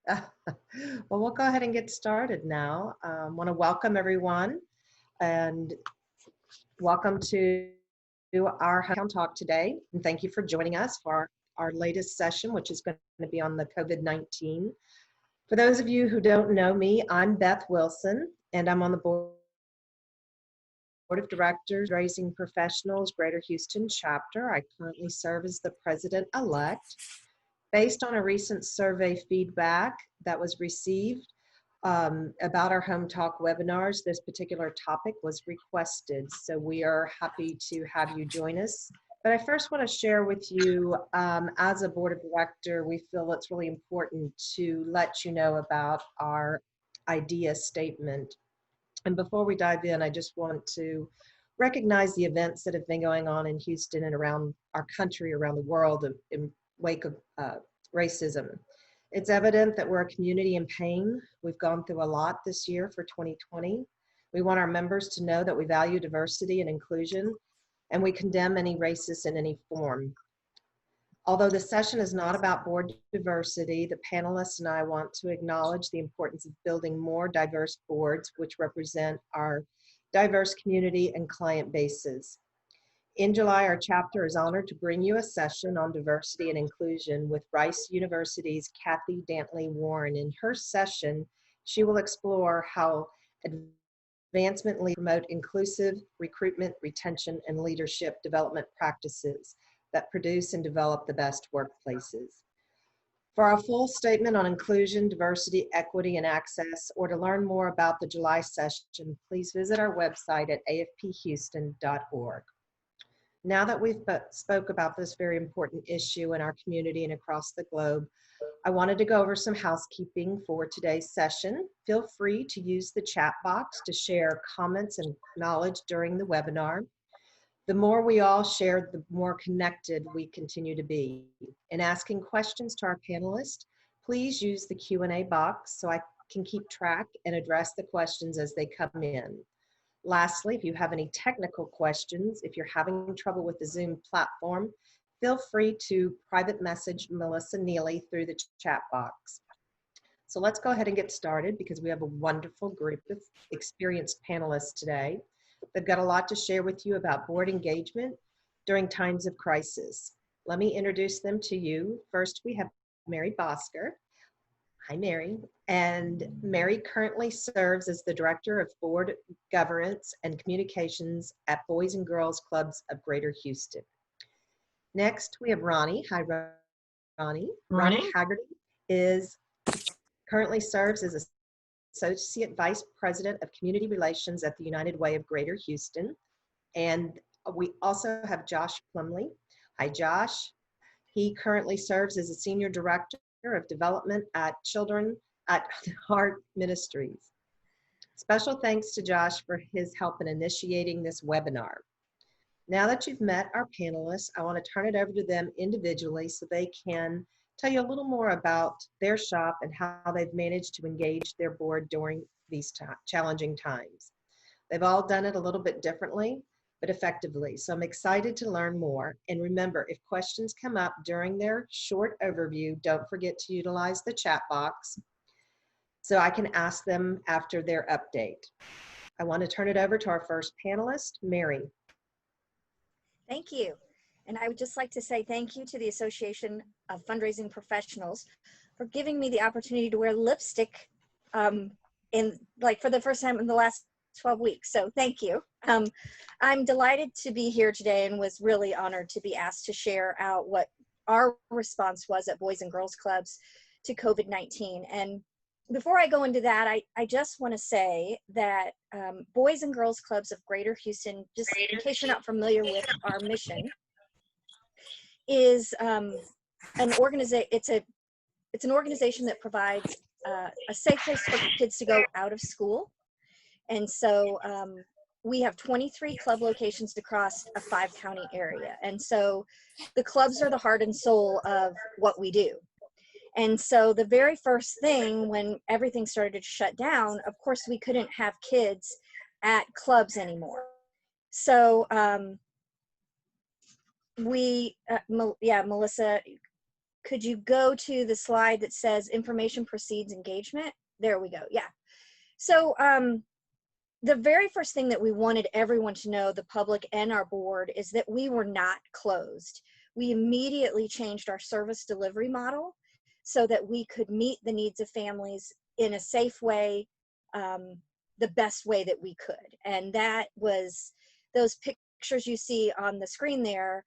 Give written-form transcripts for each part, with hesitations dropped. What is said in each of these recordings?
Well, we'll go ahead and get started now. Want to welcome everyone and welcome to our Hometown Talk today. And thank you for joining us for our latest session, which is going to be on the COVID-19. For those of you who don't know me, I'm Beth Wilson, and I'm on the board of Directors, Raising Professionals, Greater Houston Chapter. I currently serve as the President-elect. Based on a recent survey feedback that was received about our Home Talk webinars, this particular topic was requested. So we are happy to have you join us. But I first want to share with you, as a board of director, we feel it's really important to let you know about our idea statement. And before we dive in, I just want to recognize the events that have been going on in Houston and around our country, around the world, in wake of racism. It's evident that we're a community in pain. We've gone through a lot this year for 2020. We want our members to know that we value diversity and inclusion, and we condemn any racist in any form. Although the session is not about board diversity, the panelists and I want to acknowledge the importance of building more diverse boards which represent our diverse community and client bases. In July, our chapter is honored to bring you a session on diversity and inclusion with Rice University's Kathy Dantley Warren. In her session, she will explore how advancement leaders promote inclusive recruitment, retention, and leadership development practices that produce and develop the best workplaces. For our full statement on inclusion, diversity, equity, and access, or to learn more about the July session, please visit our website at afphouston.org. Now that we've spoke about this very important issue in our community and across the globe, I wanted to go over some housekeeping for today's session. Feel free to use the chat box to share comments and knowledge during the webinar. The more we all share, the more connected we continue to be. In asking questions to our panelists, please use the Q&A box so I can keep track and address the questions as they come in. Lastly, if you have any technical questions, if you're having trouble with the Zoom platform, feel free to private message Melissa Neely through the chat box. So let's go ahead and get started because we have a wonderful group of experienced panelists today. They've got a lot to share with you about board engagement during times of crisis. Let me introduce them to you. First, we have Mary Bosker. Hi, Mary. And Mary currently serves as the Director of Board Governance and Communications at Boys and Girls Clubs of Greater Houston. Next, we have Ronnie. Hi, Ronnie. Ronnie Haggerty currently serves as Associate Vice President of Community Relations at the United Way of Greater Houston. And we also have Josh Plumley. Hi, Josh. He currently serves as a Senior Director of Development at Children at Heart Ministries. Special thanks to Josh for his help in initiating this webinar. Now that you've met our panelists, I want to turn it over to them individually so they can tell you a little more about their shop and how they've managed to engage their board during these challenging times. They've all done it a little bit differently, but effectively. So I'm excited to learn more. And remember, if questions come up during their short overview, don't forget to utilize the chat box so I can ask them after their update. I want to turn it over to our first panelist, Mary. Thank you. And I would just like to say thank you to the Association of Fundraising Professionals for giving me the opportunity to wear lipstick for the first time in the last 12 weeks. So thank you. I'm delighted to be here today and was really honored to be asked to share out what our response was at Boys and Girls Clubs to COVID-19. And before I go into that, I just want to say that Boys and Girls Clubs of Greater Houston, just in case you're not familiar with our mission, is an organization that provides a safe place for kids to go out of school. And so we have 23 club locations across a 5-county area. And so the clubs are the heart and soul of what we do. And so the very first thing when everything started to shut down, of course, we couldn't have kids at clubs anymore. So Melissa Could you go to the slide that says information precedes engagement? There we go. Yeah. So the very first thing that we wanted everyone to know, the public and our board, is that we were not closed. We immediately changed our service delivery model so that we could meet the needs of families in a safe way, the best way that we could. And that was, those pictures you see on the screen there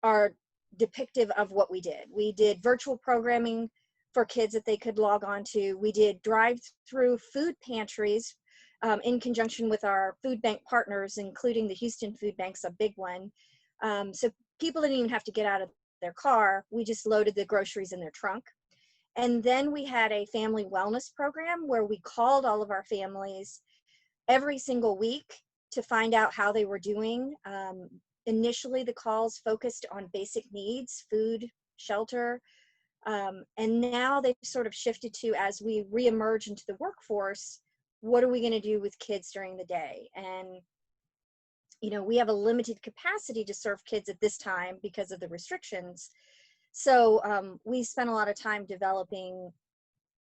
are depictive of what we did. We did virtual programming for kids that they could log on to. We did drive-through food pantries in conjunction with our food bank partners, including the Houston Food Bank's a big one. So people didn't even have to get out of their car. We just loaded the groceries in their trunk. And then we had a family wellness program where we called all of our families every single week to find out how they were doing. Initially, the calls focused on basic needs, food, shelter, and now they've sort of shifted to, as we reemerge into the workforce, what are we going to do with kids during the day? And, you know, we have a limited capacity to serve kids at this time because of the restrictions. So we spent a lot of time developing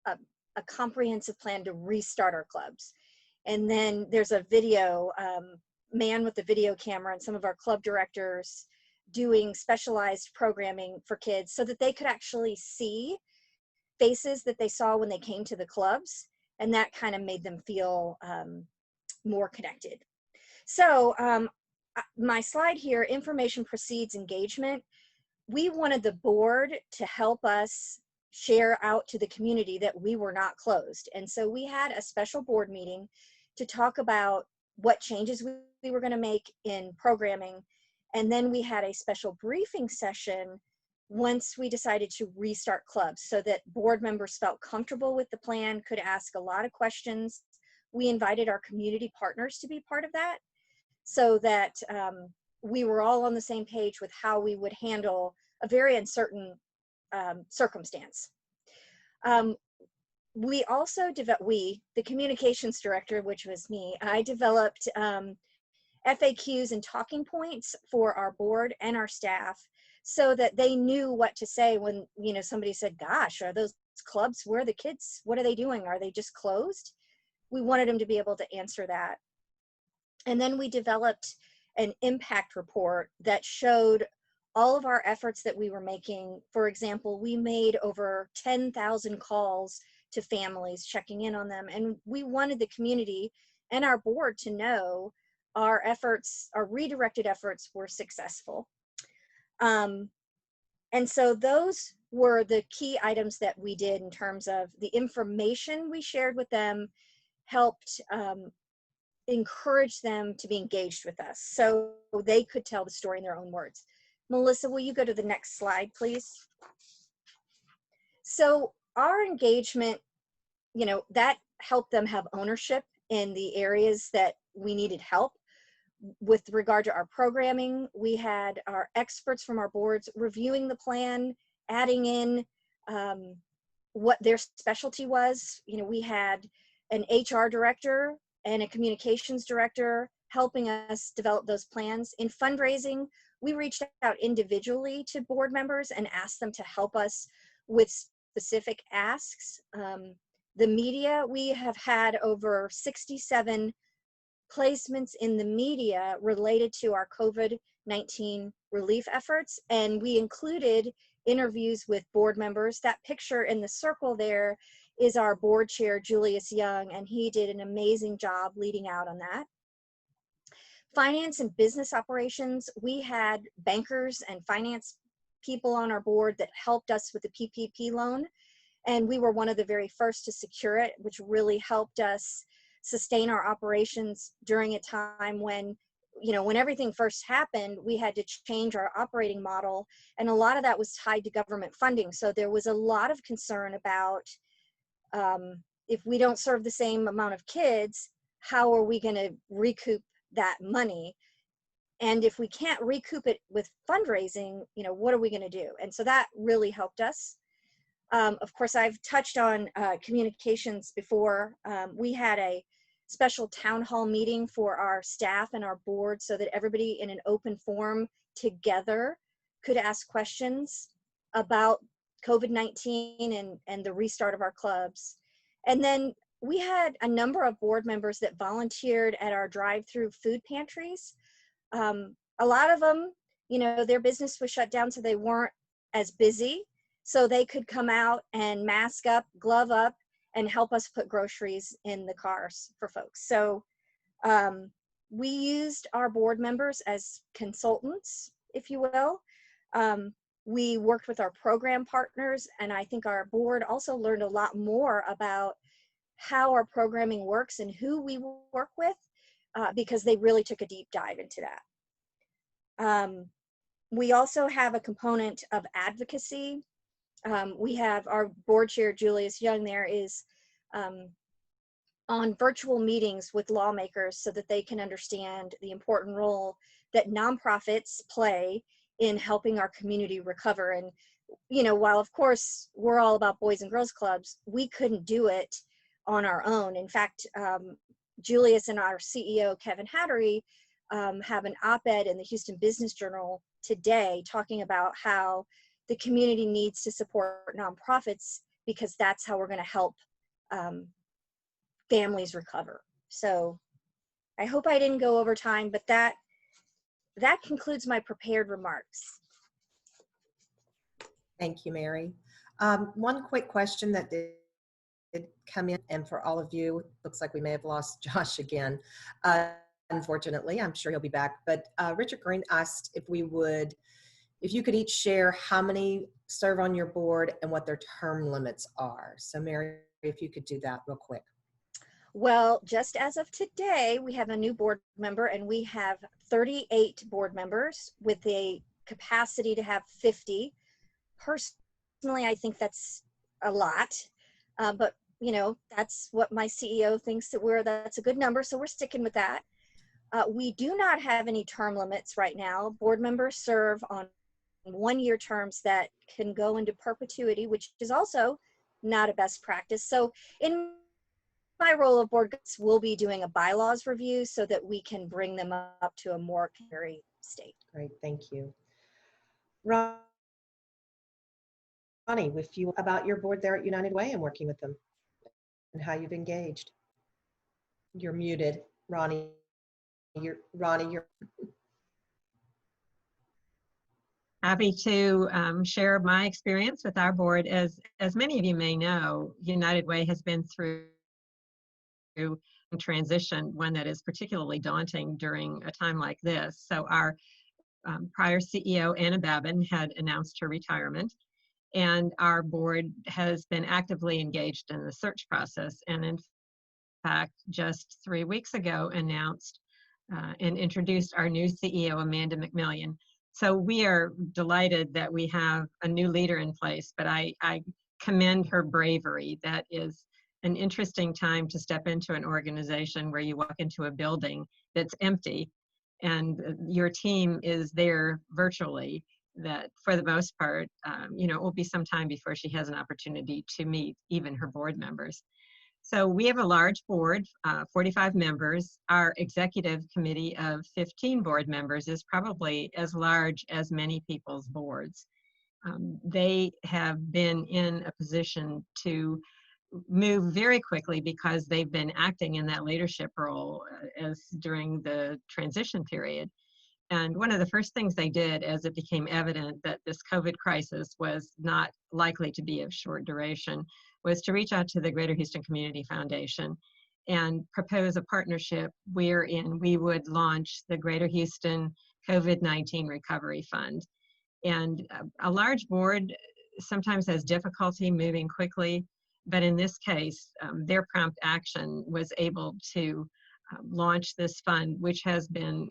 a comprehensive plan to restart our clubs. And then there's a video, man with the video camera, and some of our club directors doing specialized programming for kids so that they could actually see faces that they saw when they came to the clubs. And that kind of made them feel more connected. So my slide here, information precedes engagement. We wanted the board to help us share out to the community that we were not closed. And so we had a special board meeting to talk about what changes we were going to make in programming. And then we had a special briefing session once we decided to restart clubs so that board members felt comfortable with the plan, could ask a lot of questions. We invited our community partners to be part of that so that we were all on the same page with how we would handle a very uncertain circumstance. We also the communications director, which was me, I developed FAQs and talking points for our board and our staff so that they knew what to say when, you know, somebody said, gosh, are those clubs, where are the kids, what are they doing, are they just closed? We wanted them to be able to answer that. And then we developed an impact report that showed all of our efforts that we were making. For example, we made over 10,000 calls to families, checking in on them. And we wanted the community and our board to know our efforts, our redirected efforts, were successful. And so those were the key items that we did in terms of the information we shared with them, helped encourage them to be engaged with us so they could tell the story in their own words. Melissa, will you go to the next slide, please? So our engagement, you know, that helped them have ownership in the areas that we needed help. With regard to our programming, we had our experts from our boards reviewing the plan, adding in what their specialty was. You know, we had an HR director and a communications director helping us develop those plans. In fundraising, we reached out individually to board members and asked them to help us with specific asks. The media, we have had over 67 placements in the media related to our COVID-19 relief efforts, and we included interviews with board members. That picture in the circle there is our board chair, Julius Young, and he did an amazing job leading out on that. Finance and business operations, we had bankers and finance people on our board that helped us with the PPP loan, and we were one of the very first to secure it, which really helped us sustain our operations during a time when, you know, when everything first happened, we had to change our operating model, and a lot of that was tied to government funding. So there was a lot of concern about if we don't serve the same amount of kids, how are we going to recoup that money? And if we can't recoup it with fundraising, you know, what are we going to do? And so that really helped us. Of course, I've touched on communications before. We had a special town hall meeting for our staff and our board so that everybody in an open forum together could ask questions. about COVID-19 and the restart of our clubs. And then we had a number of board members that volunteered at our drive-through food pantries. A lot of them, you know, their business was shut down, so they weren't as busy. So they could come out and mask up, glove up, and help us put groceries in the cars for folks. So we used our board members as consultants, if you will. We worked with our program partners, and I think our board also learned a lot more about how our programming works and who we work with, because they really took a deep dive into that. We also have a component of advocacy. We have our board chair, Julius Young, there is on virtual meetings with lawmakers so that they can understand the important role that nonprofits play in helping our community recover. And, you know, while of course we're all about Boys and Girls Clubs, we couldn't do it on our own. In fact, Julius and our CEO, Kevin Hattery, have an op-ed in the Houston Business Journal today talking about how the community needs to support nonprofits because that's how we're going to help families recover. So I hope I didn't go over time, but that concludes my prepared remarks. Thank you, Mary. One quick question that did come in, and for all of you, looks like we may have lost Josh again. Unfortunately, I'm sure he'll be back, but Richard Green asked if you could each share how many serve on your board and what their term limits are. So Mary, if you could do that real quick. Well, just as of today, we have a new board member, and we have 38 board members with a capacity to have 50. Personally, I think that's a lot, but you know, that's what my CEO thinks that's a good number, so we're sticking with that. We do not have any term limits right now. Board members serve on one-year terms that can go into perpetuity, which is also not a best practice. So in my role of board, we'll be doing a bylaws review so that we can bring them up to a more contemporary state. Great, thank you. Ronnie, with you about your board there at United Way and working with them and how you've engaged. You're muted, Ronnie. You're Happy to share my experience with our board. As many of you may know, United Way has been through a transition, one that is particularly daunting during a time like this. So our prior CEO, Anna Babin, had announced her retirement, and our board has been actively engaged in the search process, and in fact, just 3 weeks ago announced and introduced our new CEO, Amanda McMillian. So we are delighted that we have a new leader in place, but I commend her bravery. That is an interesting time to step into an organization where you walk into a building that's empty and your team is there virtually, that for the most part, you know, it will be some time before she has an opportunity to meet even her board members. So we have a large board, 45 members. Our executive committee of 15 board members is probably as large as many people's boards. They have been in a position to move very quickly because they've been acting in that leadership role as during the transition period. And one of the first things they did, as it became evident that this COVID crisis was not likely to be of short duration, was to reach out to the Greater Houston Community Foundation and propose a partnership wherein we would launch the Greater Houston COVID-19 Recovery Fund. And a large board sometimes has difficulty moving quickly, but in this case, their prompt action was able to launch this fund, which has been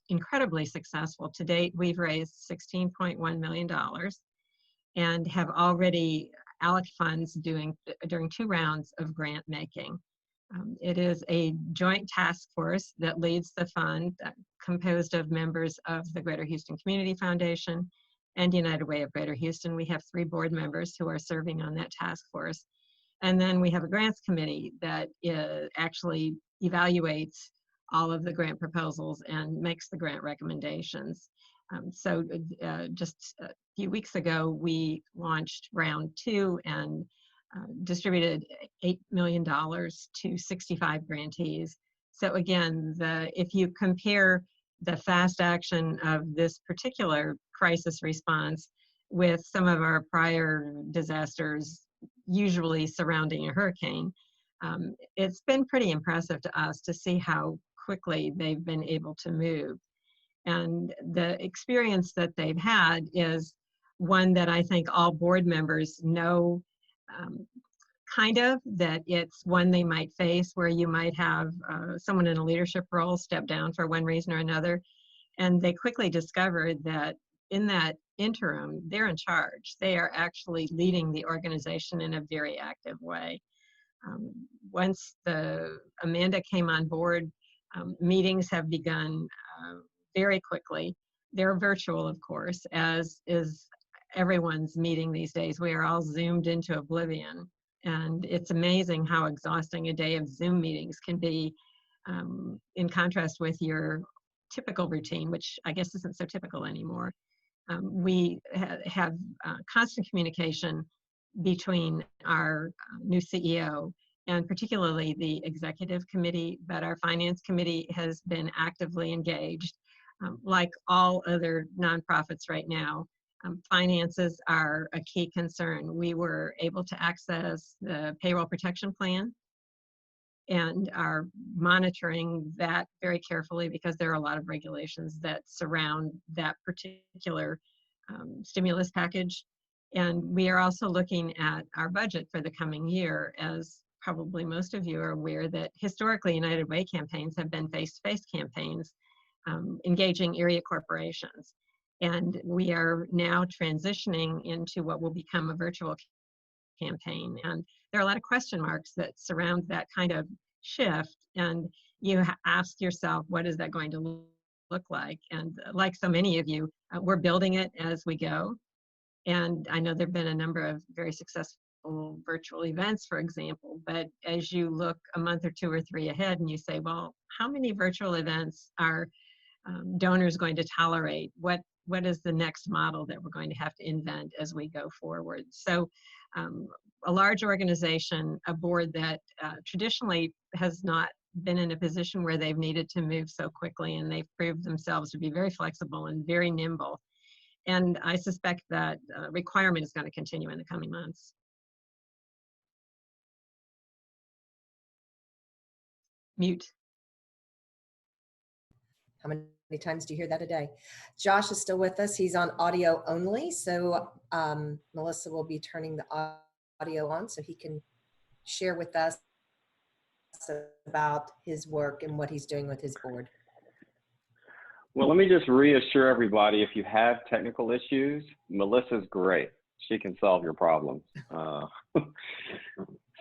incredibly successful. To date, we've raised $16.1 million and have already allocated funds during 2 rounds of grant making. It is a joint task force that leads the fund, composed of members of the Greater Houston Community Foundation and United Way of Greater Houston. We have 3 board members who are serving on that task force. And then we have a grants committee that actually evaluates all of the grant proposals and makes the grant recommendations. Just a few weeks ago, we launched round 2 and distributed $8 million to 65 grantees. So again, if you compare the fast action of this particular crisis response with some of our prior disasters, usually surrounding a hurricane, it's been pretty impressive to us to see how quickly they've been able to move. And the experience that they've had is one that I think all board members know that it's one they might face, where you might have someone in a leadership role step down for one reason or another. And they quickly discovered that in that interim, they're in charge. They are actually leading the organization in a very active way. Once Amanda came on board, meetings have begun very quickly. They're virtual, of course, as is everyone's meeting these days. We are all zoomed into oblivion. And it's amazing how exhausting a day of Zoom meetings can be, in contrast with your typical routine, which I guess isn't so typical anymore. We have constant communication between our new CEO and particularly the executive committee, but our finance committee has been actively engaged. Like all other nonprofits right now, finances are a key concern. We were able to access the payroll protection plan and are monitoring that very carefully, because there are a lot of regulations that surround that particular stimulus package. And we are also looking at our budget for the coming year. As probably most of you are aware, that historically United Way campaigns have been face-to-face campaigns, engaging area corporations. And we are now transitioning into what will become a virtual campaign. And there are a lot of question marks that surround that kind of shift. And you ask yourself, what is that going to look like? And like so many of you, we're building it as we go. And I know there have been a number of very successful virtual events, for example, but as you look a month or 2 or 3 ahead and you say, well, how many virtual events are donors going to tolerate? What is the next model that we're going to have to invent as we go forward? So a large organization, a board that traditionally has not been in a position where they've needed to move so quickly, and they've proved themselves to be very flexible and very nimble. And I suspect that requirement is going to continue in the coming months. Mute. How many times do you hear that a day? Josh is still with us. He's on audio only. So Melissa will be turning the audio on so he can share with us about his work and what he's doing with his board. Well, let me just reassure everybody, if you have technical issues, Melissa's great. She can solve your problems.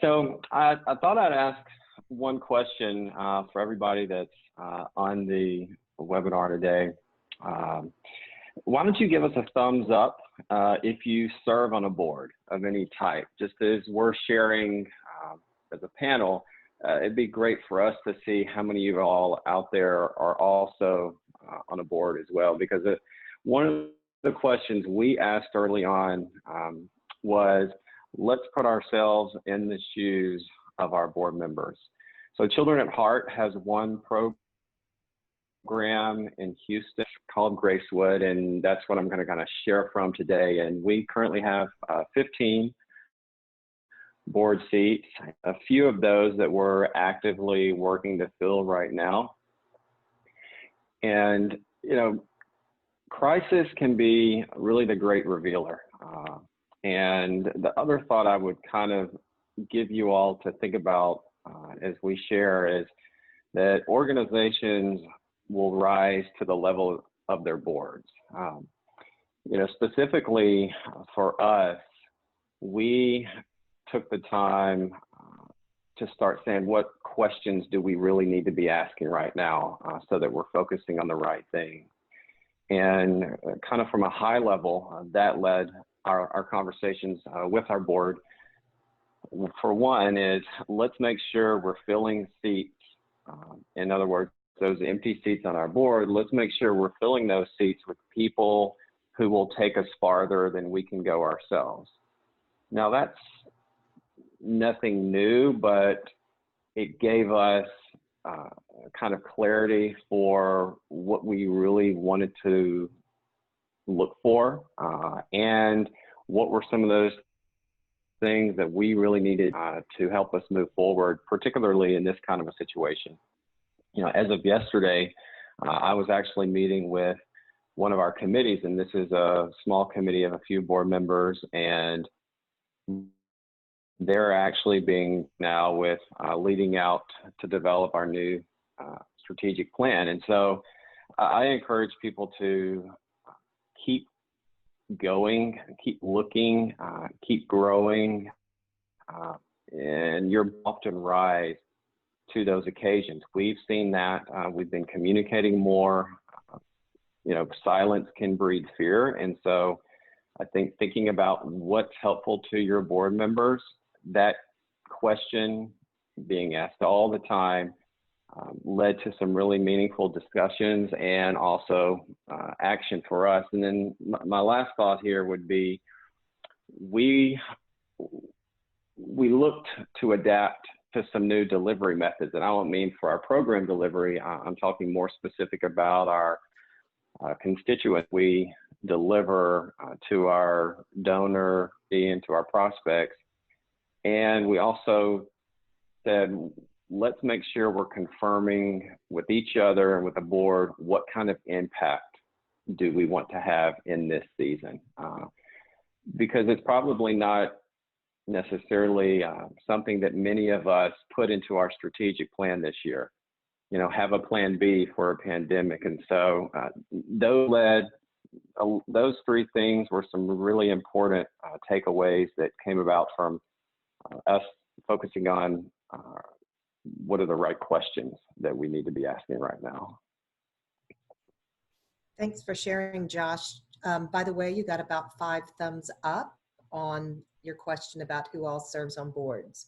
So I thought I'd ask one question for everybody that's on the webinar today. Why don't you give us a thumbs up if you serve on a board of any type? Just as we're sharing as a panel, it'd be great for us to see how many of you all out there are also on a board as well, because one of the questions we asked early on was, let's put ourselves in the shoes of our board members. So Children at Heart has one program in Houston called Gracewood, and that's what I'm going to kind of share from today. And we currently have 15 board seats, a few of those that we're actively working to fill right now. And, you know, crisis can be really the great revealer. And the other thought I would kind of give you all to think about as we share is that organizations will rise to the level of their boards. You know, specifically for us, we took the time to start saying, what questions do we really need to be asking right now so that we're focusing on the right thing? And kind of from a high level, that led our conversations with our board. For one is, let's make sure we're filling seats. In other words, those empty seats on our board, let's make sure we're filling those seats with people who will take us farther than we can go ourselves. Now that's nothing new, but it gave us kind of clarity for what we really wanted to look for, and what were some of those things that we really needed to help us move forward, particularly in this kind of a situation. You know, as of yesterday, I was actually meeting with one of our committees, and this is a small committee of a few board members, and they're actually being now with leading out to develop our new strategic plan. And so I encourage people to keep going, keep looking, keep growing, and you'll often rise to those occasions. We've seen that. We've been communicating more. You know, silence can breed fear. And so I think thinking about what's helpful to your board members, that question being asked all the time led to some really meaningful discussions and also action for us. And then my last thought here would be, we looked to adapt to some new delivery methods. And I don't mean for our program delivery, I'm talking more specific about our constituents we deliver to our donor and to our prospects. And we also said, let's make sure we're confirming with each other and with the board what kind of impact do we want to have in this season. Because it's probably not necessarily something that many of us put into our strategic plan this year. You know, have a plan B for a pandemic. And so those three things were some really important takeaways that came about from us focusing on what are the right questions that we need to be asking right now. Thanks for sharing, Josh. By the way, you got about 5 thumbs up on your question about who all serves on boards.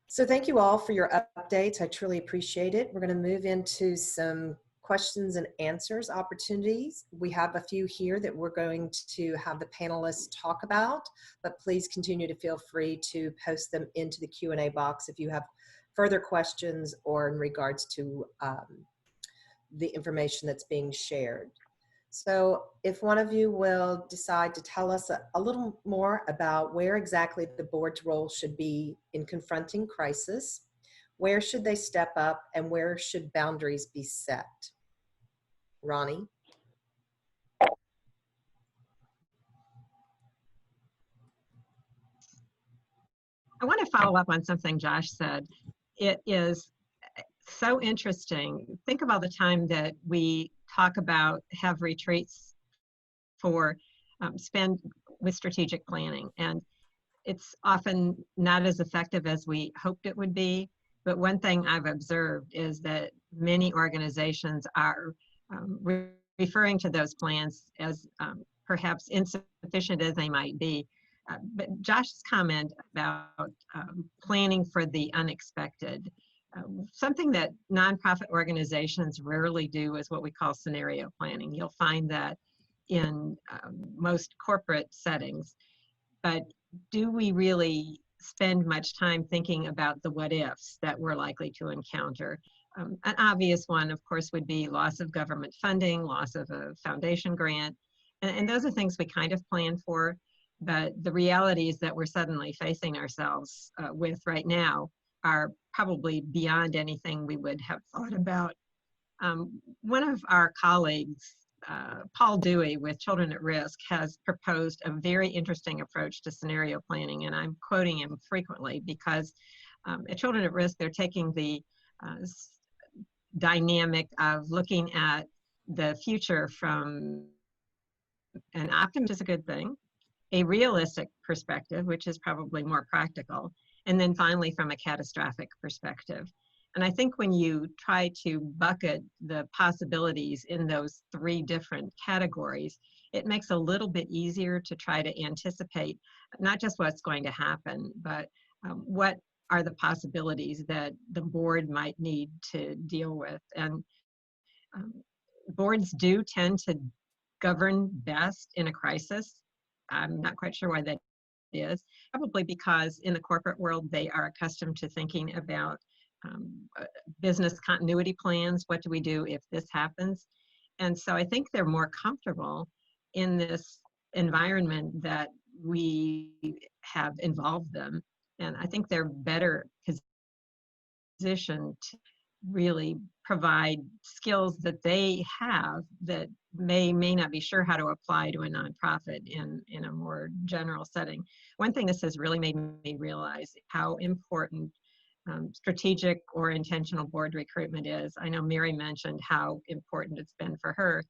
So thank you all for your updates. I truly appreciate it. We're going to move into some questions and answers opportunities. We have a few here that we're going to have the panelists talk about, but please continue to feel free to post them into the Q&A box if you have further questions or in regards to the information that's being shared. So if one of you will decide to tell us a little more about where exactly the board's role should be in confronting crisis, where should they step up, and where should boundaries be set? Ronnie? I want to follow up on something Josh said. It is so interesting. Think of all the time that we talk about, have retreats for spend with strategic planning. And it's often not as effective as we hoped it would be. But one thing I've observed is that many organizations are referring to those plans as perhaps insufficient as they might be. But Josh's comment about planning for the unexpected, something that nonprofit organizations rarely do is what we call scenario planning. You'll find that in most corporate settings, but do we really spend much time thinking about the what ifs that we're likely to encounter? An obvious one, of course, would be loss of government funding, loss of a foundation grant, and those are things we kind of plan for, but the realities that we're suddenly facing ourselves with right now are probably beyond anything we would have thought about. One of our colleagues, Paul Dewey with Children at Risk, has proposed a very interesting approach to scenario planning, and I'm quoting him frequently because at Children at Risk, they're taking the dynamic of looking at the future from an optimist is a good thing, a realistic perspective, which is probably more practical, and then finally from a catastrophic perspective. And I think when you try to bucket the possibilities in those 3 different categories, it makes it a little bit easier to try to anticipate not just what's going to happen, but what are the possibilities that the board might need to deal with. And boards do tend to govern best in a crisis. I'm not quite sure why that is. Probably because in the corporate world, they are accustomed to thinking about business continuity plans. What do we do if this happens? And so I think they're more comfortable in this environment that we have involved them. And I think they're better positioned to really provide skills that they have that may not be sure how to apply to a nonprofit in a more general setting. One thing this has really made me realize how important strategic or intentional board recruitment is. I know Mary mentioned how important it's been for her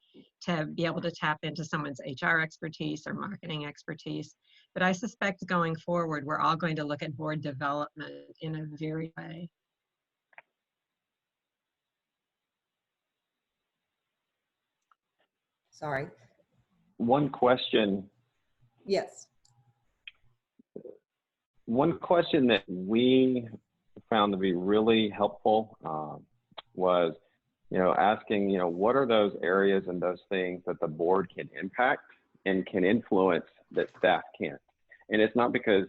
to be able to tap into someone's HR expertise or marketing expertise. But I suspect going forward, we're all going to look at board development in a very way. Sorry. One question. Yes. One question that we found to be really helpful was, asking, what are those areas and those things that the board can impact and can influence that staff can't? And it's not because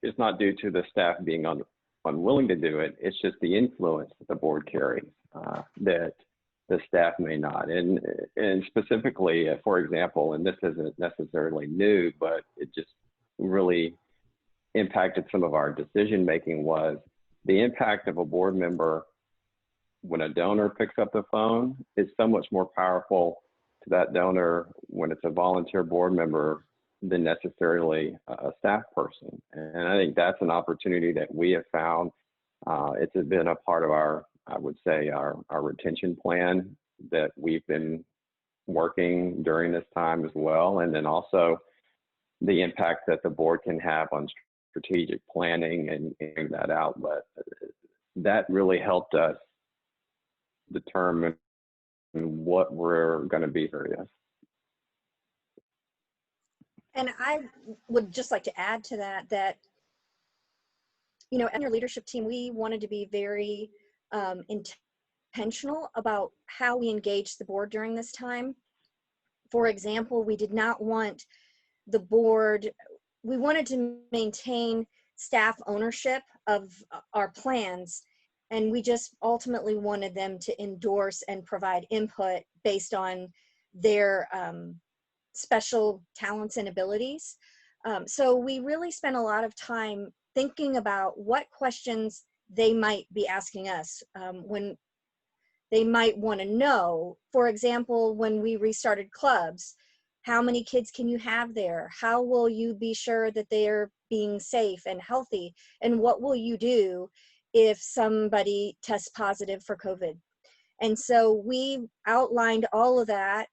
it's not due to the staff being unwilling to do it. It's just the influence that the board carries that the staff may not. And specifically, for example, and this isn't necessarily new, but it just really impacted some of our decision making, was the impact of a board member when a donor picks up the phone is so much more powerful to that donor when it's a volunteer board member than necessarily a staff person. And I think that's an opportunity that we have found. It's been a part of our, I would say, our retention plan that we've been working during this time as well. And then also the impact that the board can have on strategic planning and getting that outlet. That really helped us determine what we're going to be serious. And I would just like to add to that, in your leadership team, we wanted to be very intentional about how we engage the board during this time. For example, we did not want the board, we wanted to maintain staff ownership of our plans, and we just ultimately wanted them to endorse and provide input based on their special talents and abilities. So we really spent a lot of time thinking about what questions they might be asking us when they might want to know. For example, when we restarted clubs, how many kids can you have there? How will you be sure that they're being safe and healthy? And what will you do if somebody tests positive for COVID? And so we outlined all of that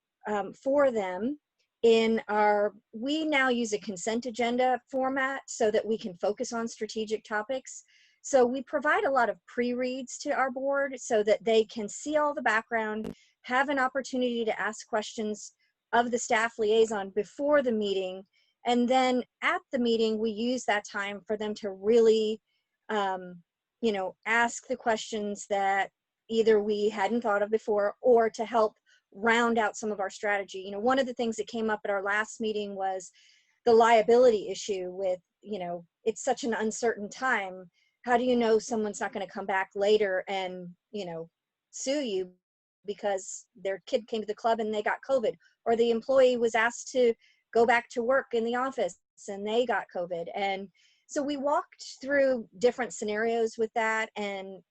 for them in our, we now use a consent agenda format so that we can focus on strategic topics. So we provide a lot of pre-reads to our board so that they can see all the background, have an opportunity to ask questions of the staff liaison before the meeting. And then at the meeting, we use that time for them to really, ask the questions that either we hadn't thought of before or to help round out some of our strategy. One of the things that came up at our last meeting was the liability issue with, it's such an uncertain time. How do you know someone's not going to come back later and, sue you because their kid came to the club and they got COVID, or the employee was asked to go back to work in the office and they got COVID. And so we walked through different scenarios with that. And,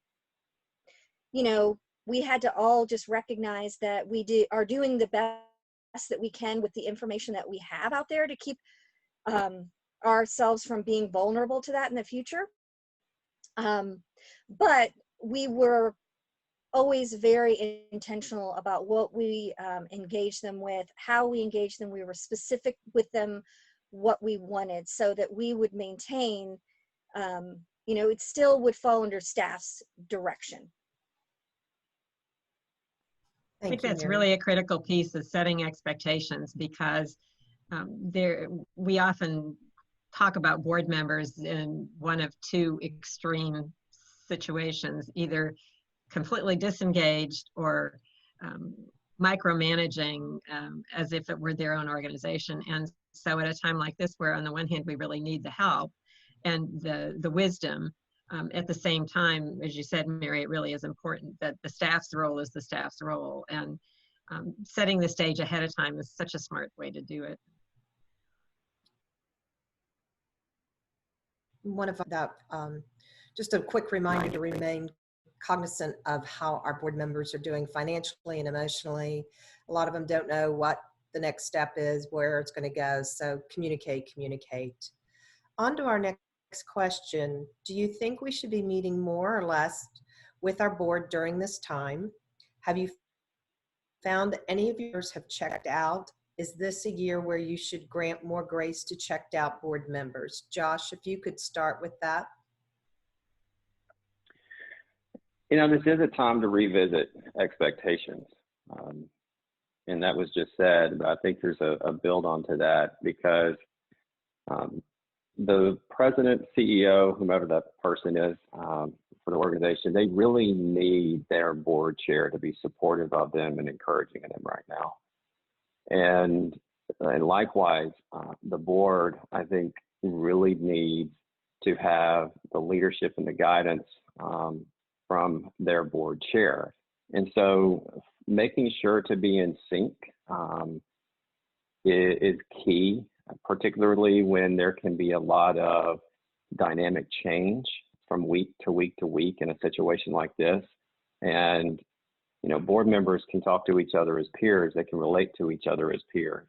we had to all just recognize that we are doing the best that we can with the information that we have out there to keep ourselves from being vulnerable to that in the future. But we were always very intentional about what we engaged them with, how we engaged them. We were specific with them, what we wanted, so that we would maintain, it still would fall under staff's direction. I think that's really a critical piece, is setting expectations, because we often talk about board members in one of two extreme situations, either completely disengaged or micromanaging as if it were their own organization. And so at a time like this, where on the one hand, we really need the help and the wisdom, at the same time, as you said, Mary, it really is important that the staff's role is the staff's role. And setting the stage ahead of time is such a smart way to do it. One of that, just a quick reminder to remain cognizant of how our board members are doing financially and emotionally. A lot of them don't know what the next step is, where it's going to go. So communicate. On to our next question. Do you think we should be meeting more or less with our board during this time? Have you found that any of yours have checked out? Is this a year where you should grant more grace to checked out board members? Josh, if you could start with that. You know, this is a time to revisit expectations. And that was just said, but I think there's a build onto that, because the president, CEO, whomever that person is for the organization, they really need their board chair to be supportive of them and encouraging them right now. And likewise, the board, I think, really needs to have the leadership and the guidance from their board chair. And so making sure to be in sync is key, particularly when there can be a lot of dynamic change from week to week to week in a situation like this. And, you know, board members can talk to each other as peers. They can relate to each other as peers.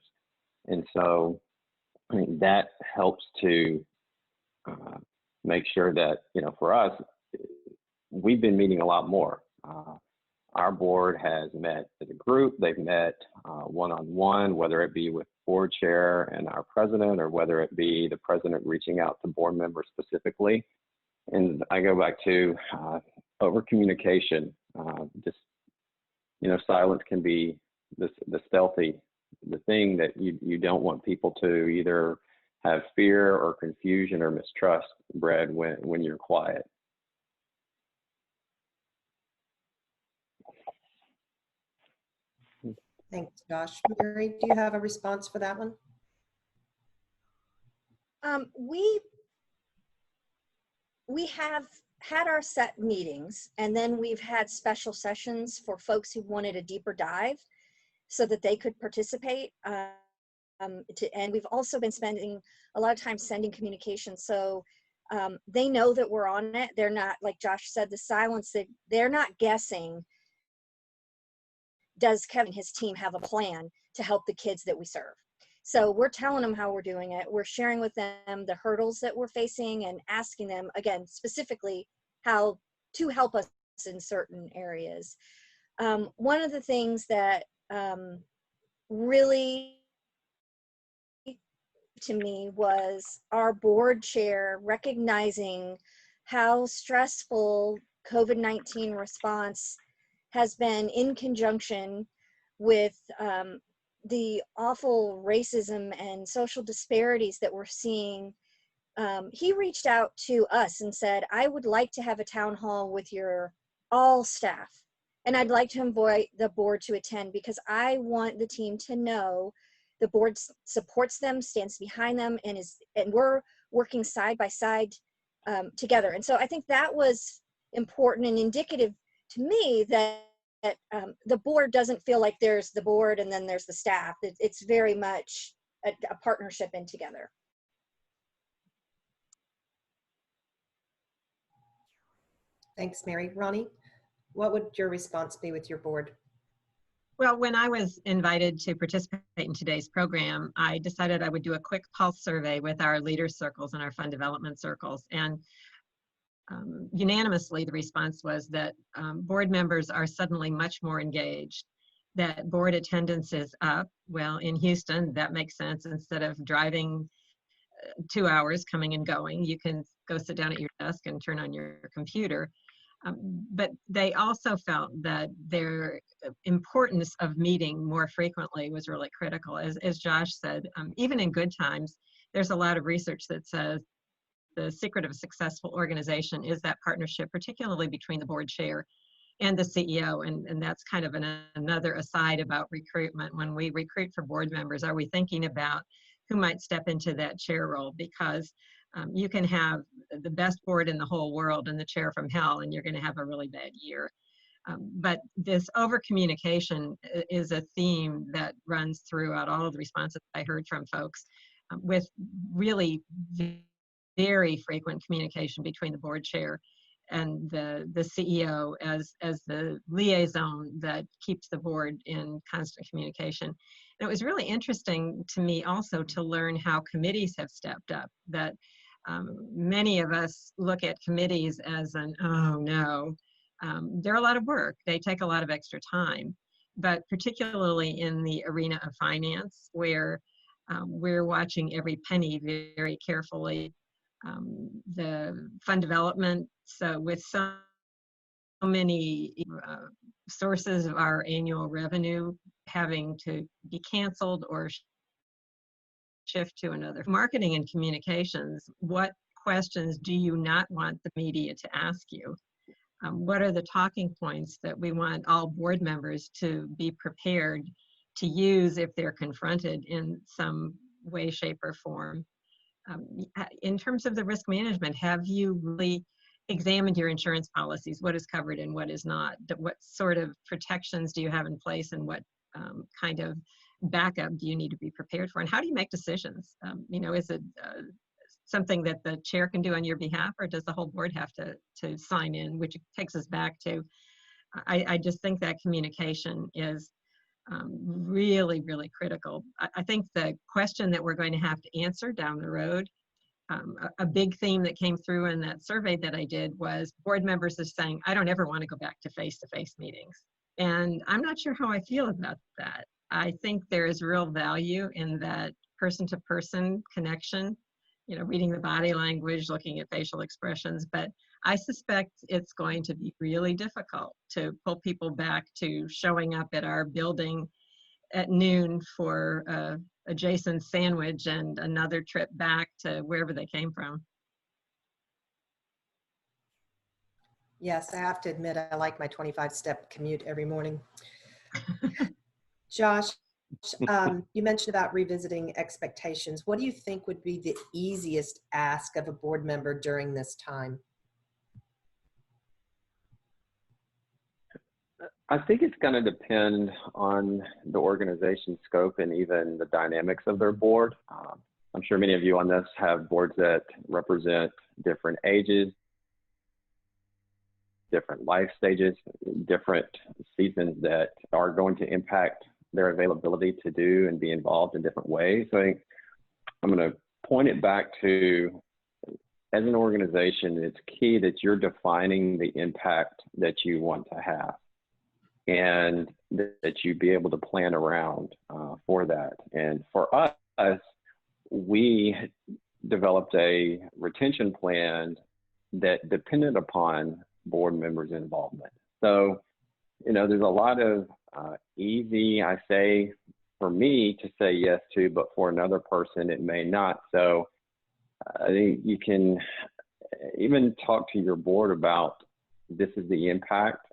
And so I mean, that helps to make sure that, you know, for us, we've been meeting a lot more. Our board has met as a group. They've met one-on-one, whether it be with board chair and our president, or whether it be the president reaching out to board members specifically. And I go back to over communication. Just, you know, silence can be the thing that you don't want people to either have fear or confusion or mistrust bred when you're quiet. Thanks, Josh. Mary, do you have a response for that one? We have had our set meetings, and then we've had special sessions for folks who wanted a deeper dive so that they could participate. And we've also been spending a lot of time sending communication. So they know that we're on it. They're not, like Josh said, the silence, they're not guessing. Does Kevin and his team have a plan to help the kids that we serve? So we're telling them how we're doing it. We're sharing with them the hurdles that we're facing and asking them, again, specifically how to help us in certain areas. One of the things that really to me was our board chair recognizing how stressful COVID-19 response has been, in conjunction with the awful racism and social disparities that we're seeing. He reached out to us and said, I would like to have a town hall with your all staff, and I'd like to invite the board to attend, because I want the team to know the board supports them, stands behind them, and we're working side by side together. And so I think that was important and indicative to me that the board doesn't feel like there's the board and then there's the staff. It's very much a partnership and together. Thanks, Mary. Ronnie, what would your response be with your board? Well, when I was invited to participate in today's program, I decided I would do a quick pulse survey with our leaders circles and our fund development circles. And unanimously, the response was that board members are suddenly much more engaged, that board attendance is up. Well, in Houston, that makes sense. Instead of driving 2 hours coming and going, you can go sit down at your desk and turn on your computer. But they also felt that their importance of meeting more frequently was really critical. As Josh said, even in good times, there's a lot of research that says the secret of a successful organization is that partnership, particularly between the board chair and the CEO. And that's kind of another aside about recruitment. When we recruit for board members, are we thinking about who might step into that chair role? Because you can have the best board in the whole world and the chair from hell, and you're going to have a really bad year. But this over communication is a theme that runs throughout all of the responses I heard from folks, with really very frequent communication between the board chair and the CEO as the liaison that keeps the board in constant communication. And it was really interesting to me also to learn how committees have stepped up, that many of us look at committees as an, oh no, they're a lot of work. They take a lot of extra time, but particularly in the arena of finance, where we're watching every penny very carefully. The fund development, so with so many sources of our annual revenue having to be canceled or shift to another. Marketing and communications, what questions do you not want the media to ask you? What are the talking points that we want all board members to be prepared to use if they're confronted in some way, shape, or form? In terms of the risk management, have you really examined your insurance policies? What is covered and what is not? What sort of protections do you have in place, and what kind of backup do you need to be prepared for? And how do you make decisions? Is it something that the chair can do on your behalf, or does the whole board have to sign in, which takes us back to, I just think that communication is really, really critical. I think the question that we're going to have to answer down the road, a big theme that came through in that survey that I did was board members are saying, I don't ever want to go back to face-to-face meetings. And I'm not sure how I feel about that. I think there is real value in that person-to-person connection, reading the body language, looking at facial expressions, but I suspect it's going to be really difficult to pull people back to showing up at our building at noon for a Jason sandwich and another trip back to wherever they came from. Yes, I have to admit, I like my 25-step commute every morning. Josh, you mentioned about revisiting expectations. What do you think would be the easiest ask of a board member during this time? I think it's going to depend on the organization's scope and even the dynamics of their board. I'm sure many of you on this have boards that represent different ages, different life stages, different seasons that are going to impact their availability to do and be involved in different ways. So I think I'm going to point it back to, as an organization, it's key that you're defining the impact that you want to have, and that you be able to plan around for that. And for us, we developed a retention plan that depended upon board members' involvement. So, there's a lot of easy, I say, for me to say yes to, but for another person, it may not. So I think you can even talk to your board about, this is the impact.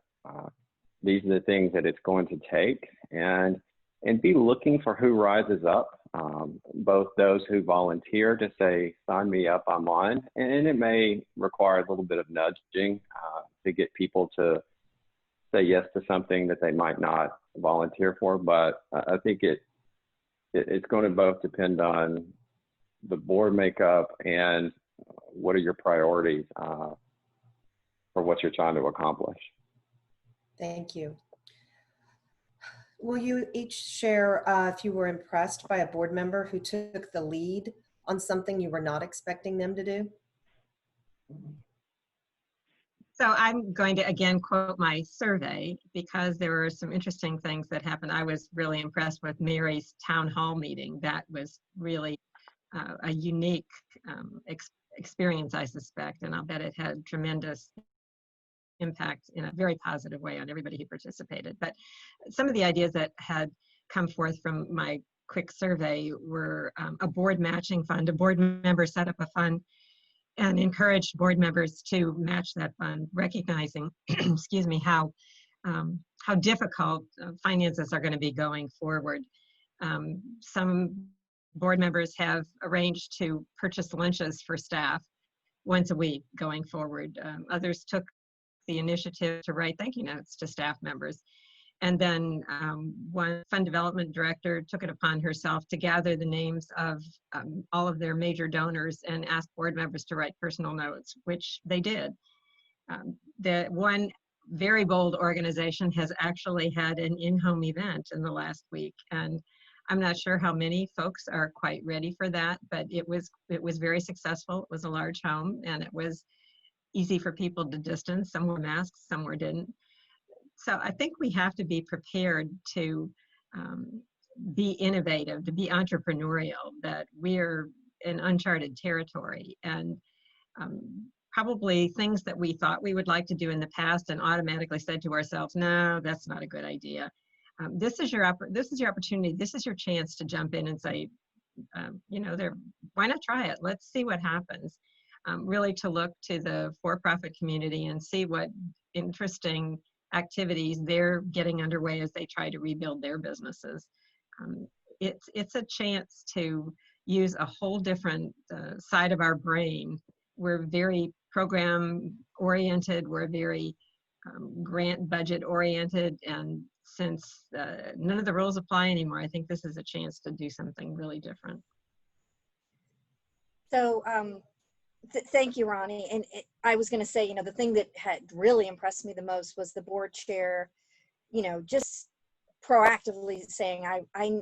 These are the things that it's going to take, and be looking for who rises up, both those who volunteer to say, sign me up, I'm on, and it may require a little bit of nudging to get people to say yes to something that they might not volunteer for. But I think it's going to both depend on the board makeup and what are your priorities for what you're trying to accomplish. Thank you. Will you each share if you were impressed by a board member who took the lead on something you were not expecting them to do? So I'm going to again quote my survey, because there were some interesting things that happened. I was really impressed with Mary's town hall meeting. That was really a unique experience, I suspect, and I'll bet it had tremendous impact in a very positive way on everybody who participated. But some of the ideas that had come forth from my quick survey were a board matching fund. A board member set up a fund and encouraged board members to match that fund, recognizing, excuse me, how difficult finances are going to be going forward. Some board members have arranged to purchase lunches for staff once a week going forward. Others took the initiative to write thank you notes to staff members. And then one fund development director took it upon herself to gather the names of all of their major donors and ask board members to write personal notes, which they did. The one very bold organization has actually had an in-home event in the last week, and I'm not sure how many folks are quite ready for that, but it was very successful. It was a large home, and it was easy for people to distance. Some wore masks, some didn't. So I think we have to be prepared to be innovative, to be entrepreneurial, that we're in uncharted territory. And probably things that we thought we would like to do in the past and automatically said to ourselves, no, that's not a good idea. This is your opportunity. This is your chance to jump in and say, why not try it? Let's see what happens. Really to look to the for-profit community and see what interesting activities they're getting underway as they try to rebuild their businesses. It's a chance to use a whole different side of our brain. We're very program oriented, we're very grant budget oriented, and since none of the rules apply anymore, I think this is a chance to do something really different. So thank you, Ronnie. And I was going to say, the thing that had really impressed me the most was the board chair, just proactively saying,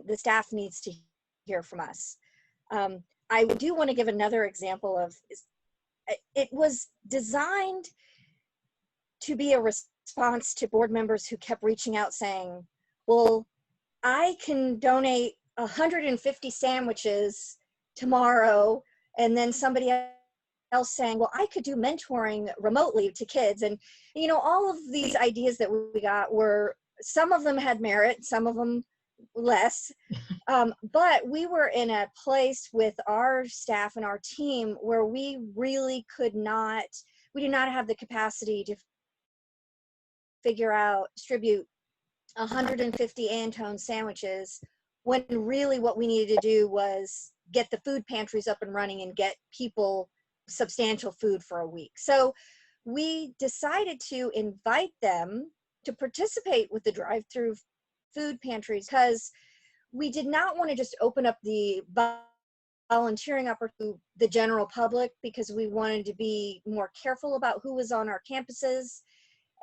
the staff needs to hear from us. I do want to give another example of, it was designed to be a response to board members who kept reaching out saying, well, I can donate 150 sandwiches tomorrow, and then somebody else saying, well, I could do mentoring remotely to kids. And, all of these ideas that we got were, some of them had merit, some of them less. But we were in a place with our staff and our team where we really we did not have the capacity to distribute 150 Antone sandwiches, when really what we needed to do was get the food pantries up and running and get people substantial food for a week. So we decided to invite them to participate with the drive-through food pantries, because we did not want to just open up the volunteering opportunity to the general public, because we wanted to be more careful about who was on our campuses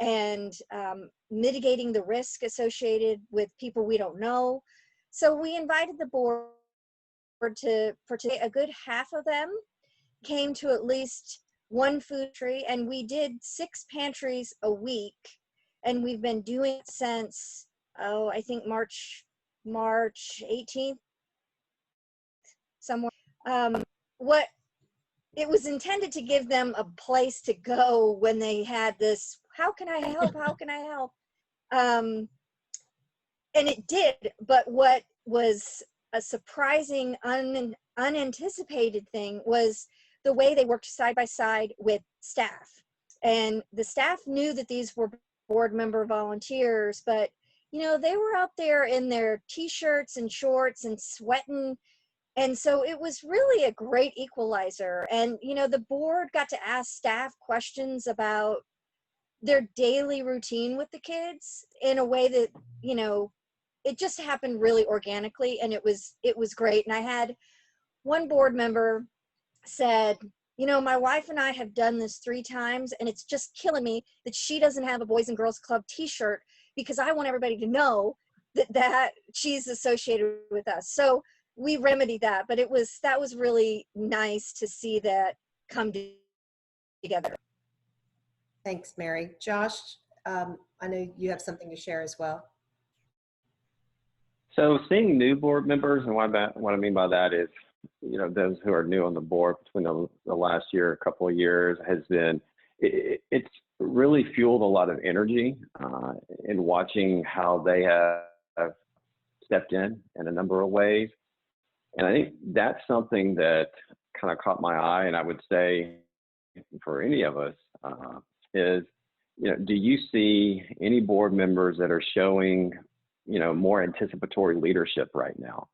and mitigating the risk associated with people we don't know. So we invited the board to participate. A good half of them came to at least one food pantry, and we did 6 pantries a week, and we've been doing it since, I think March 18th, somewhere. What it was intended to give them a place to go when they had this, how can I help? How can I help? And it did, but what was a surprising, unanticipated thing was the way they worked side by side with staff. And the staff knew that these were board member volunteers, but they were out there in their t-shirts and shorts and sweating. And so it was really a great equalizer. And, the board got to ask staff questions about their daily routine with the kids in a way that, it just happened really organically, and it was great. And I had one board member said, my wife and I have done this 3 times, and it's just killing me that she doesn't have a Boys and Girls Club t-shirt, because I want everybody to know that she's associated with us. So we remedied that, but that was really nice to see that come together. Thanks, Mary. Josh, I know you have something to share as well. So seeing new board members, and what I mean by that is, those who are new on the board between the last year, a couple of years, has been, it's really fueled a lot of energy in watching how they have stepped in a number of ways. And I think that's something that kind of caught my eye. And I would say for any of us is, do you see any board members that are showing, more anticipatory leadership right now?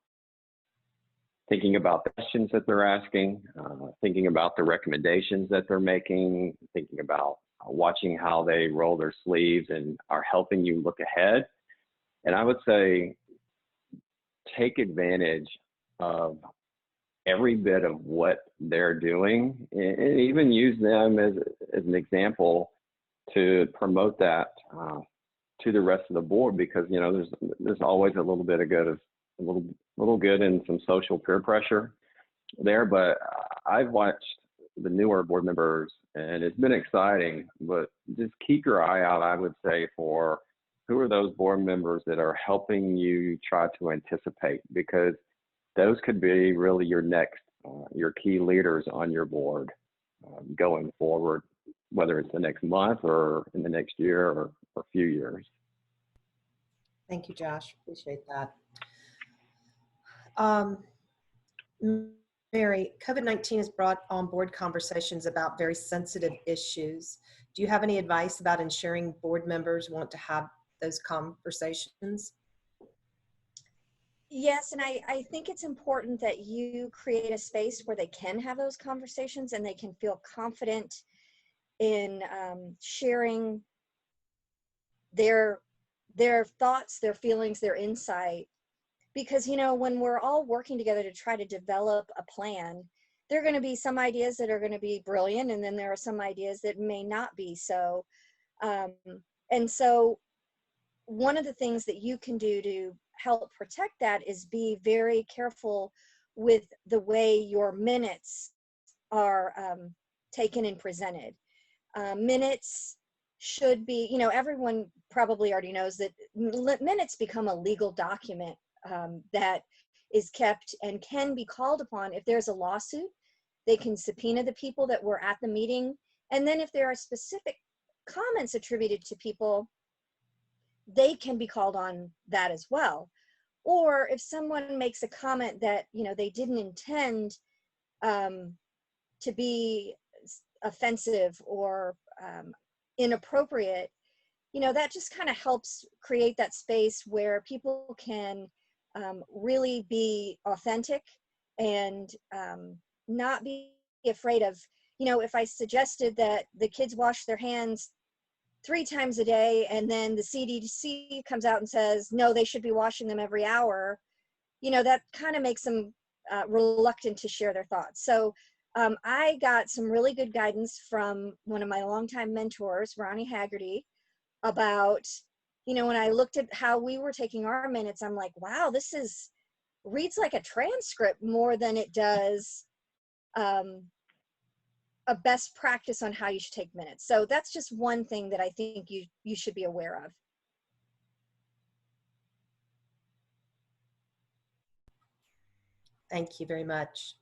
Thinking about the questions that they're asking, thinking about the recommendations that they're making, thinking about watching how they roll their sleeves and are helping you look ahead. And I would say take advantage of every bit of what they're doing, and even use them as an example to promote that to the rest of the board, because there's always a little bit of good of a little good and some social peer pressure there. But I've watched the newer board members and it's been exciting, but just keep your eye out, I would say, for who are those board members that are helping you try to anticipate, because those could be really your next, your key leaders on your board going forward, whether it's the next month or in the next year or a few years. Thank you, Josh. Appreciate that. Mary, COVID-19 has brought on board conversations about very sensitive issues. Do you have any advice about ensuring board members want to have those conversations? Yes, and I think it's important that you create a space where they can have those conversations and they can feel confident in sharing their thoughts, their feelings, their insight. Because, when we're all working together to try to develop a plan, there are going to be some ideas that are going to be brilliant, and then there are some ideas that may not be so. And so one of the things that you can do to help protect that is be very careful with the way your minutes are taken and presented. Minutes should be, everyone probably already knows that minutes become a legal document that is kept and can be called upon. If there's a lawsuit, they can subpoena the people that were at the meeting. And then if there are specific comments attributed to people, they can be called on that as well. Or if someone makes a comment that, they didn't intend to be offensive or inappropriate, that just kind of helps create that space where people can really be authentic and not be afraid of, if I suggested that the kids wash their hands 3 times a day and then the CDC comes out and says, no, they should be washing them every hour, that kind of makes them reluctant to share their thoughts. So I got some really good guidance from one of my longtime mentors, Ronnie Haggerty, about, when I looked at how we were taking our minutes, I'm like, wow, this reads like a transcript more than it does a best practice on how you should take minutes. So that's just one thing that I think you should be aware of. Thank you very much.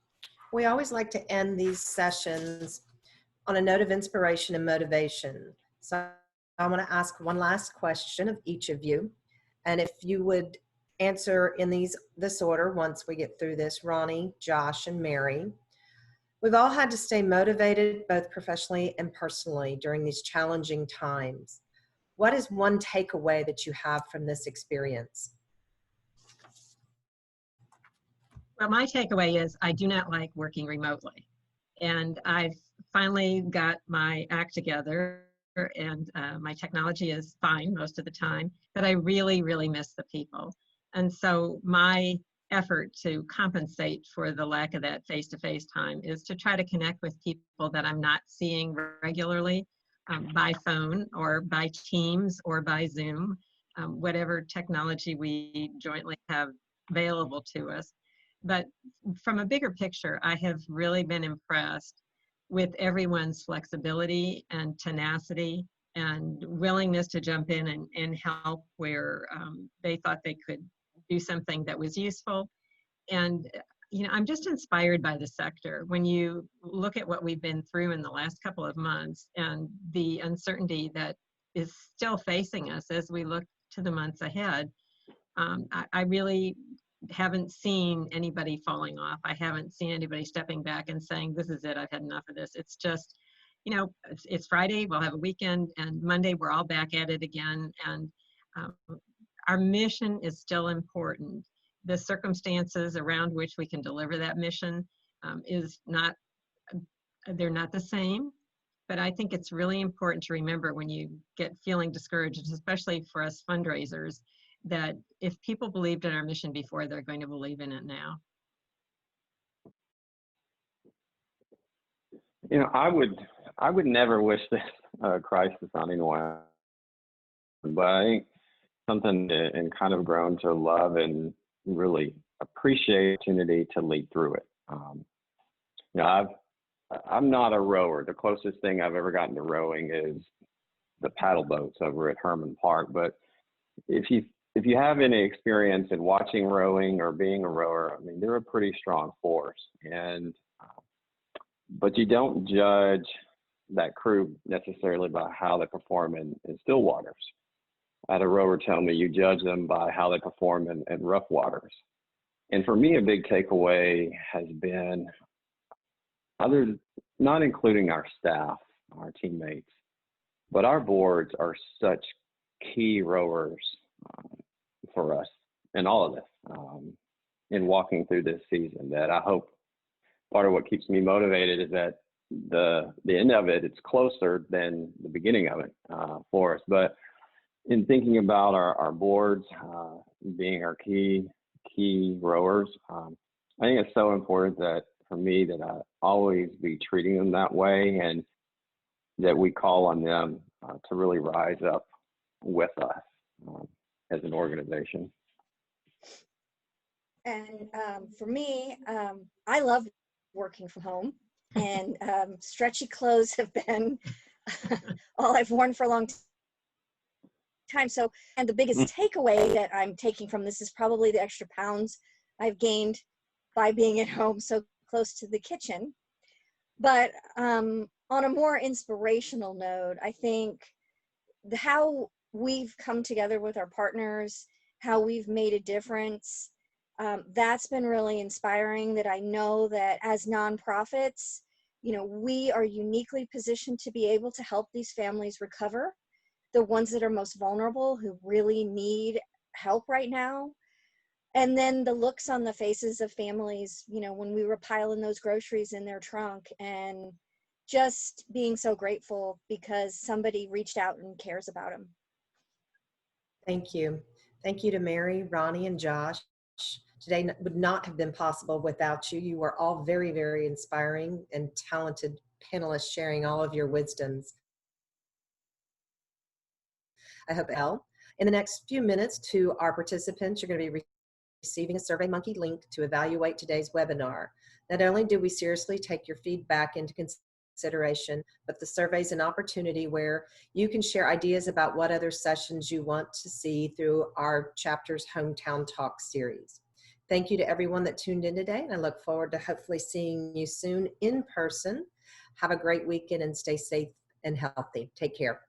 We always like to end these sessions on a note of inspiration and motivation. So I want to ask one last question of each of you. And if you would answer in this order once we get through this, Ronnie, Josh, and Mary. We've all had to stay motivated both professionally and personally during these challenging times. What is one takeaway that you have from this experience? Well, my takeaway is I do not like working remotely. And I've finally got my act together, and my technology is fine most of the time, but I really, really miss the people. And so my effort to compensate for the lack of that face-to-face time is to try to connect with people that I'm not seeing regularly by phone or by Teams or by Zoom, whatever technology we jointly have available to us. But from a bigger picture, I have really been impressed with everyone's flexibility and tenacity and willingness to jump in and help where they thought they could do something that was useful. And I'm just inspired by the sector. When you look at what we've been through in the last couple of months and the uncertainty that is still facing us as we look to the months ahead, I really haven't seen anybody falling off. I haven't seen anybody stepping back and saying, this is it, I've had enough of this. It's just, you know, it's Friday, we'll have a weekend, and Monday we're all back at it again. And um, our mission is still important. The circumstances around which we can deliver that mission is not, they're not the same. But I think it's really important to remember when you get feeling discouraged, especially for us fundraisers, that if people believed in our mission before, they're going to believe in it now. You know, I would never wish this crisis on anyone, but I think something and kind of grown to love and really appreciate the opportunity to lead through it. You know, I'm not a rower. The closest thing I've ever gotten to rowing is the paddle boats over at Herman Park. But if you have any experience in watching rowing or being a rower, I mean, they're a pretty strong force. And but you don't judge that crew necessarily by how they perform in still waters. I had a rower tell me you judge them by how they perform in rough waters. And for me, a big takeaway has been, not including our staff, our teammates, but our boards are such key rowers for us in all of this, in walking through this season, that I hope part of what keeps me motivated is that the end of it, it's closer than the beginning of it for us. But in thinking about our boards being our key rowers, I think it's so important that for me that I always be treating them that way, and that we call on them to really rise up with us as an organization. And for me, I love working from home, and stretchy clothes have been all I've worn for a long time. So, and the biggest takeaway that I'm taking from this is probably the extra pounds I've gained by being at home so close to the kitchen. But on a more inspirational note, I think how we've come together with our partners, how we've made a difference, that's been really inspiring. That I know that as nonprofits, you know, we are uniquely positioned to be able to help these families recover, the ones that are most vulnerable, who really need help right now. And then the looks on the faces of families, you know, when we were piling those groceries in their trunk, and just being so grateful because somebody reached out and cares about them. Thank you. Thank you to Mary, Ronnie, and Josh. Today would not have been possible without you. You were all very, very inspiring and talented panelists, sharing all of your wisdoms. I hope it helped. In the next few minutes, to our participants, you're going to be receiving a SurveyMonkey link to evaluate today's webinar. Not only do we seriously take your feedback into consideration, but the survey is an opportunity where you can share ideas about what other sessions you want to see through our chapter's Hometown Talk series. Thank you to everyone that tuned in today, and I look forward to hopefully seeing you soon in person. Have a great weekend and stay safe and healthy. Take care.